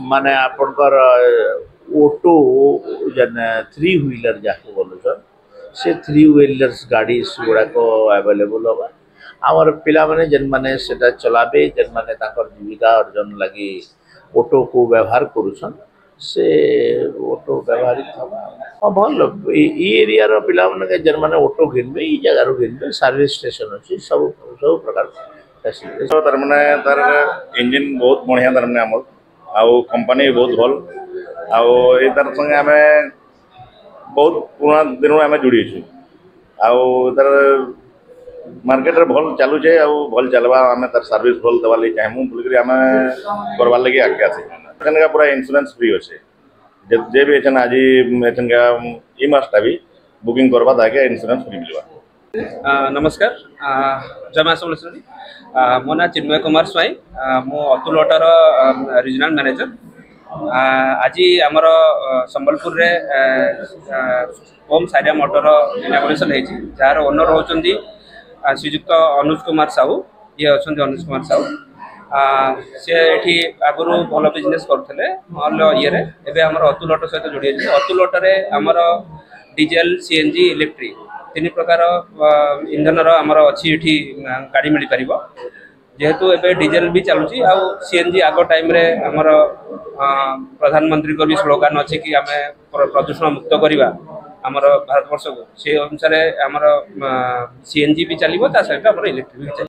माने आपणकर ऑटो जन 3 व्हीलर जाको बोलुछन से 3 व्हीलर्स गाड़ी गुड़ाक अवेलेबल होगा आमर पिला माने जन माने सेटा चलाबे जन माने ताकर जीविका अर्जन लगी ऑटो को व्यवहार करुछन से ऑटो व्यवहारिक हवा हाँ भल एरिया रो पिला माने जन माने ऑटो घिनबे ई जगह रो घिनबे सर्विस स्टेशन अछि सब सब प्रकार फैसिलिटी तार माने तार इंजन बहुत बढ़िया तार माने हमर आउ कंपनी बहुत भल आउ ए तार संगे हमें बहुत पुराना दिन में जोड़ी छु आउ तार मार्केट रे भल चालू छे आउ भल चलबा हमें तार सर्विस भल देवा ले चाहमु बोलकरी हमें करवा लगी आगे आसी एखन का पूरा इंश्योरेंस फ्री होछे जे भी एछन आज एछन का ई मासटा भी बुकिंग करबा ताके इंश्योरेंस फ्री मिलबा। नमस्कार जय मां समलेश्वरी मो ना चिन्मय कुमार स्वाई मो अतुल ऑटोर रीजनल मैनेजर आज आमर संबलपुर रे ओम सारिया मोटर इनागुरेशन होती जार ओनर होचंदी श्रीजुक्त अनुज कुमार साहू ये अच्छा अनुज कुमार साहू सी ये आगु भल बिजनेस करते मल ये अतुल ऑटो सहित जोड़ी अतुल ऑटो आमर डीजेल सीएनजी इलेक्ट्रिक 3 प्रकार इंधन आमर अच्छी गाड़ी मिल पार जेहेतु एवं डीजेल भी चलुची आ सीएनजी आग टाइम रे आमर प्रधानमंत्री को भी स्लोगान अच्छे कि आम प्रदूषण मुक्त करवा आमर भारत वर्ष को से अनुसार आमर सीएनजी भी चलो सहित इलेक्ट्रिक भी चलो।